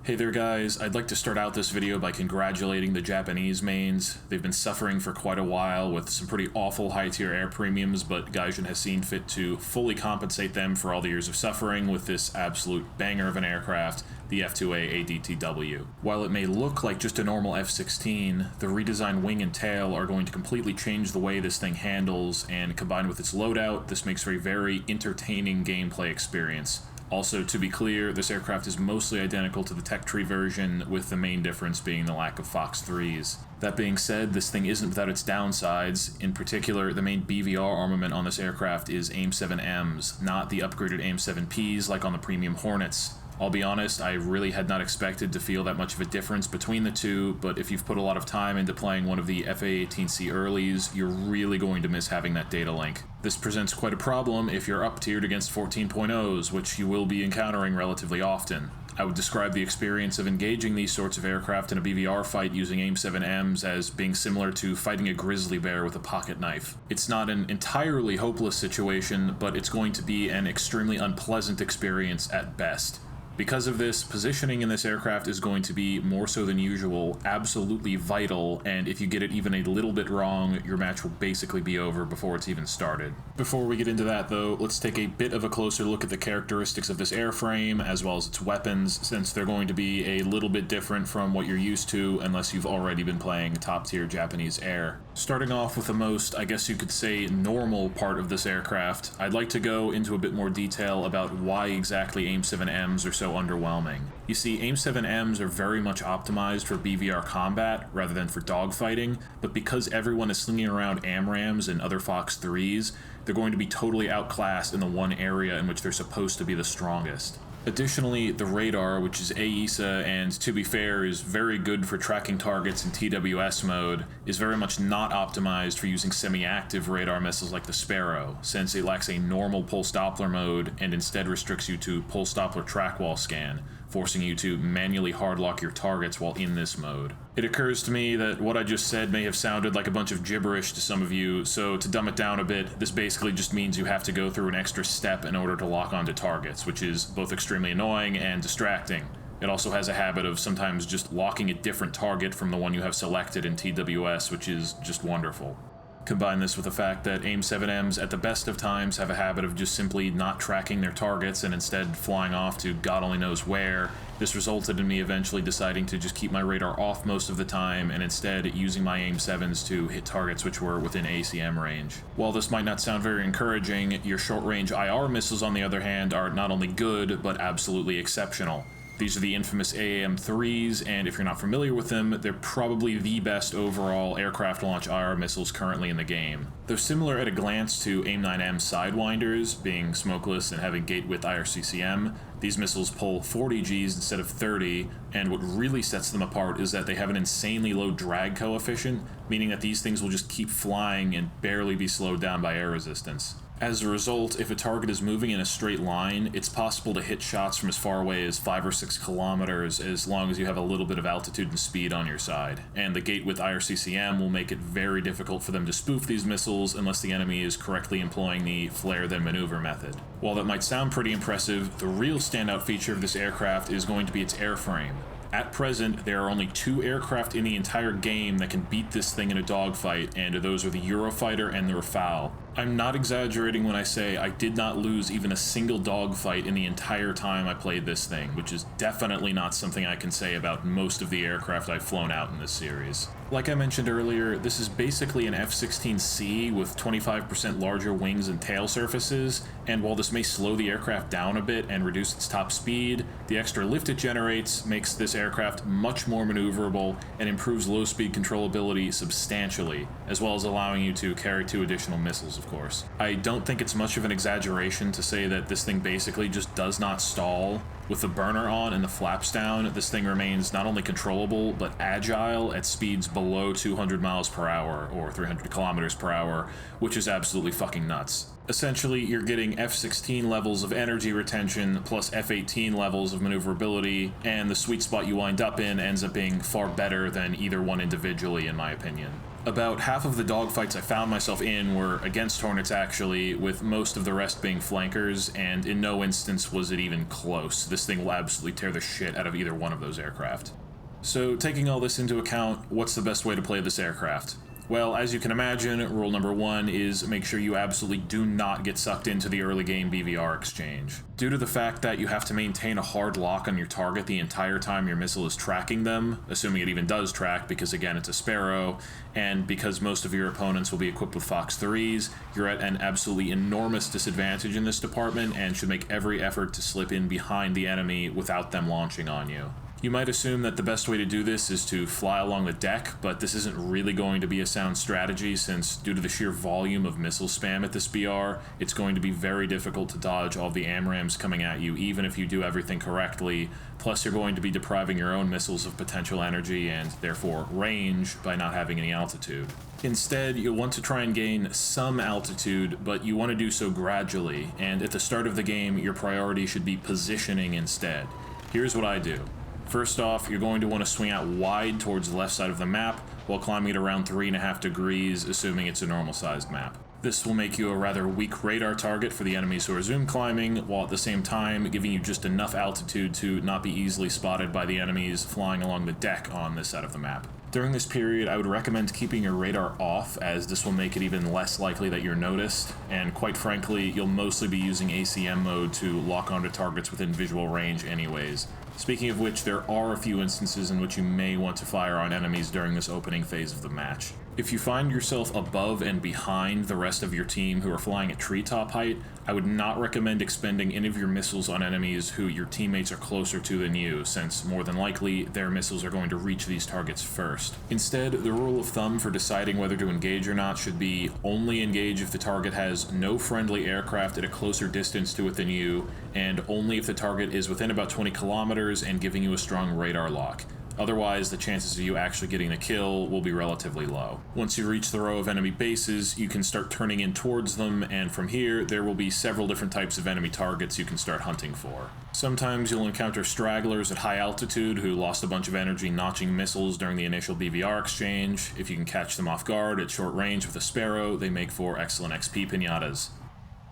Hey there guys, I'd like to start out this video by congratulating the Japanese mains. They've been suffering for quite a while with some pretty awful high-tier air premiums, but Gaijin has seen fit to fully compensate them for all the years of suffering with this absolute banger of an aircraft, the F-2A ADTW. While it may look like just a normal F-16, the redesigned wing and tail are going to completely change the way this thing handles, and combined with its loadout, this makes for a very entertaining gameplay experience. Also, to be clear, this aircraft is mostly identical to the tech tree version, with the main difference being the lack of Fox 3s. That being said, this thing isn't without its downsides. In particular, the main BVR armament on this aircraft is AIM-7Ms, not the upgraded AIM-7Ps like on the premium Hornets. I'll be honest, I really had not expected to feel that much of a difference between the two, but if you've put a lot of time into playing one of the FA-18C earlies, you're really going to miss having that data link. This presents quite a problem if you're up-tiered against 14.0s, which you will be encountering relatively often. I would describe the experience of engaging these sorts of aircraft in a BVR fight using AIM-7Ms as being similar to fighting a grizzly bear with a pocket knife. It's not an entirely hopeless situation, but it's going to be an extremely unpleasant experience at best. Because of this, positioning in this aircraft is going to be, more so than usual, absolutely vital, and if you get it even a little bit wrong, your match will basically be over before it's even started. Before we get into that though, let's take a bit of a closer look at the characteristics of this airframe, as well as its weapons, since they're going to be a little bit different from what you're used to, unless you've already been playing top-tier Japanese air. Starting off with the most, I guess you could say, normal part of this aircraft, I'd like to go into a bit more detail about why exactly AIM-7Ms are so underwhelming. You see, AIM-7Ms are very much optimized for BVR combat rather than for dogfighting, but because everyone is slinging around AMRAAMs and other Fox 3s, they're going to be totally outclassed in the one area in which they're supposed to be the strongest. Additionally, the radar, which is AESA and, to be fair, is very good for tracking targets in TWS mode, is very much not optimized for using semi-active radar missiles like the Sparrow, since it lacks a normal pulse Doppler mode and instead restricts you to pulse Doppler track wall scan, forcing you to manually hardlock your targets while in this mode. It occurs to me that what I just said may have sounded like a bunch of gibberish to some of you, so to dumb it down a bit, this basically just means you have to go through an extra step in order to lock onto targets, which is both extremely annoying and distracting. It also has a habit of sometimes just locking a different target from the one you have selected in TWS, which is just wonderful. Combine this with the fact that AIM-7Ms at the best of times have a habit of just simply not tracking their targets and instead flying off to God only knows where. This resulted in me eventually deciding to just keep my radar off most of the time and instead using my AIM-7s to hit targets which were within ACM range. While this might not sound very encouraging, your short-range IR missiles on the other hand are not only good, but absolutely exceptional. These are the infamous AAM-3s, and if you're not familiar with them, they're probably the best overall aircraft launch IR missiles currently in the game. They're similar at a glance to AIM-9M Sidewinders, being smokeless and having gate-width IRCCM. These missiles pull 40 Gs instead of 30, and what really sets them apart is that they have an insanely low drag coefficient, meaning that these things will just keep flying and barely be slowed down by air resistance. As a result, if a target is moving in a straight line, it's possible to hit shots from as far away as 5 or 6 kilometers as long as you have a little bit of altitude and speed on your side. And the gate with IRCCM will make it very difficult for them to spoof these missiles unless the enemy is correctly employing the flare then maneuver method. While that might sound pretty impressive, the real standout feature of this aircraft is going to be its airframe. At present, there are only 2 aircraft in the entire game that can beat this thing in a dogfight, and those are the Eurofighter and the Rafale. I'm not exaggerating when I say I did not lose even a single dogfight in the entire time I played this thing, which is definitely not something I can say about most of the aircraft I've flown out in this series. Like I mentioned earlier, this is basically an F-16C with 25% larger wings and tail surfaces, and while this may slow the aircraft down a bit and reduce its top speed, the extra lift it generates makes this aircraft much more maneuverable and improves low-speed controllability substantially, as well as allowing you to carry 2 additional missiles, of course. I don't think it's much of an exaggeration to say that this thing basically just does not stall. With the burner on and the flaps down, this thing remains not only controllable, but agile at speeds below 200 miles per hour, or 300 kilometers per hour, which is absolutely fucking nuts. Essentially, you're getting F-16 levels of energy retention plus F-18 levels of maneuverability, and the sweet spot you wind up in ends up being far better than either one individually, in my opinion. About half of the dogfights I found myself in were against Hornets actually, with most of the rest being flankers, and in no instance was it even close. This thing will absolutely tear the shit out of either one of those aircraft. So taking all this into account, what's the best way to play this aircraft? Well, as you can imagine, rule number 1 is make sure you absolutely do not get sucked into the early game BVR exchange. Due to the fact that you have to maintain a hard lock on your target the entire time your missile is tracking them, assuming it even does track because again it's a Sparrow, and because most of your opponents will be equipped with Fox 3s, you're at an absolutely enormous disadvantage in this department and should make every effort to slip in behind the enemy without them launching on you. You might assume that the best way to do this is to fly along the deck, but this isn't really going to be a sound strategy since due to the sheer volume of missile spam at this BR, it's going to be very difficult to dodge all the AMRAAMs coming at you even if you do everything correctly, plus you're going to be depriving your own missiles of potential energy and therefore range by not having any altitude. Instead, you'll want to try and gain some altitude, but you want to do so gradually, and at the start of the game, your priority should be positioning instead. Here's what I do. First off, you're going to want to swing out wide towards the left side of the map while climbing at around 3.5 degrees, assuming it's a normal-sized map. This will make you a rather weak radar target for the enemies who are zoom climbing, while at the same time giving you just enough altitude to not be easily spotted by the enemies flying along the deck on this side of the map. During this period, I would recommend keeping your radar off, as this will make it even less likely that you're noticed, and quite frankly, you'll mostly be using ACM mode to lock onto targets within visual range anyways. Speaking of which, there are a few instances in which you may want to fire on enemies during this opening phase of the match. If you find yourself above and behind the rest of your team who are flying at treetop height, I would not recommend expending any of your missiles on enemies who your teammates are closer to than you, since more than likely their missiles are going to reach these targets first. Instead, the rule of thumb for deciding whether to engage or not should be only engage if the target has no friendly aircraft at a closer distance to it than you, and only if the target is within about 20 kilometers and giving you a strong radar lock. Otherwise, the chances of you actually getting the kill will be relatively low. Once you reach the row of enemy bases, you can start turning in towards them, and from here, there will be several different types of enemy targets you can start hunting for. Sometimes you'll encounter stragglers at high altitude who lost a bunch of energy notching missiles during the initial BVR exchange. If you can catch them off guard at short range with a Sparrow, they make for excellent XP pinatas.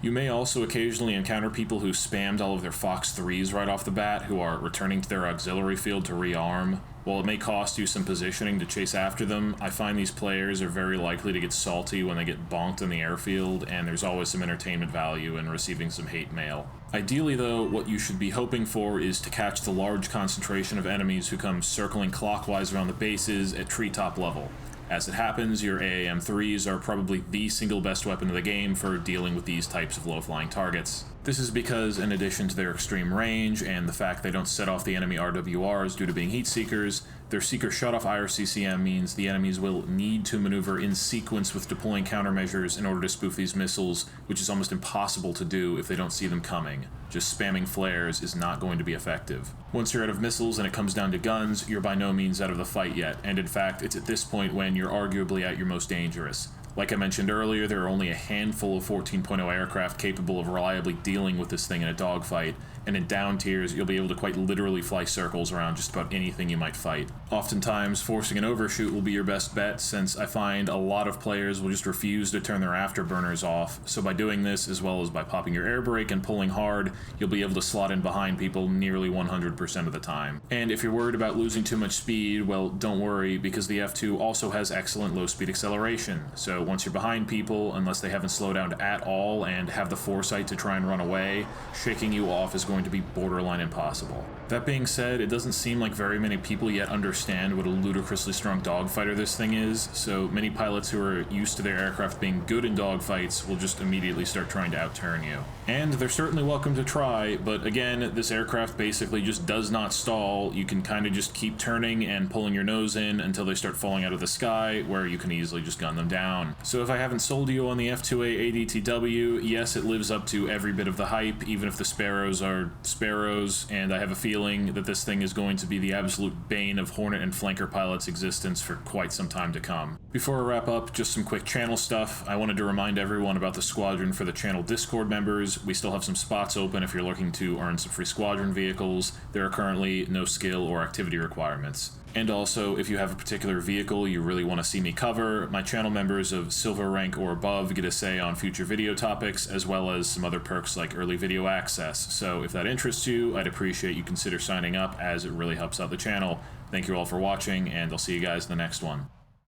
You may also occasionally encounter people who spammed all of their Fox 3s right off the bat, who are returning to their auxiliary field to rearm. While it may cost you some positioning to chase after them, I find these players are very likely to get salty when they get bonked in the airfield, and there's always some entertainment value in receiving some hate mail. Ideally though, what you should be hoping for is to catch the large concentration of enemies who come circling clockwise around the bases at treetop level. As it happens, your AAM-3s are probably the single best weapon in the game for dealing with these types of low-flying targets. This is because, in addition to their extreme range and the fact they don't set off the enemy RWRs due to being heat seekers, their seeker shutoff IRCCM means the enemies will need to maneuver in sequence with deploying countermeasures in order to spoof these missiles, which is almost impossible to do if they don't see them coming. Just spamming flares is not going to be effective. Once you're out of missiles and it comes down to guns, you're by no means out of the fight yet, and in fact, it's at this point when you're arguably at your most dangerous. Like I mentioned earlier, there are only a handful of 14.0 aircraft capable of reliably dealing with this thing in a dogfight, and in down tiers, you'll be able to quite literally fly circles around just about anything you might fight. Oftentimes, forcing an overshoot will be your best bet, since I find a lot of players will just refuse to turn their afterburners off, so by doing this, as well as by popping your air brake and pulling hard, you'll be able to slot in behind people nearly 100% of the time. And if you're worried about losing too much speed, well, don't worry, because the F-2 also has excellent low-speed acceleration, so once you're behind people, unless they haven't slowed down at all and have the foresight to try and run away, shaking you off is going to be borderline impossible. That being said, it doesn't seem like very many people yet understand what a ludicrously strong dogfighter this thing is, so many pilots who are used to their aircraft being good in dogfights will just immediately start trying to outturn you. And they're certainly welcome to try, but again, this aircraft basically just does not stall. You can kind of just keep turning and pulling your nose in until they start falling out of the sky, where you can easily just gun them down. So if I haven't sold you on the F-2A ADTW, yes, it lives up to every bit of the hype, even if the Sparrows are they're sparrows, and I have a feeling that this thing is going to be the absolute bane of Hornet and Flanker pilots' existence for quite some time to come. Before I wrap up, just some quick channel stuff. I wanted to remind everyone about the squadron for the channel Discord members. We still have some spots open if you're looking to earn some free squadron vehicles. There are currently no skill or activity requirements. And also, if you have a particular vehicle you really want to see me cover, my channel members of silver rank or above get a say on future video topics, as well as some other perks like early video access. So if that interests you, I'd appreciate you consider signing up, as it really helps out the channel. Thank you all for watching, and I'll see you guys in the next one.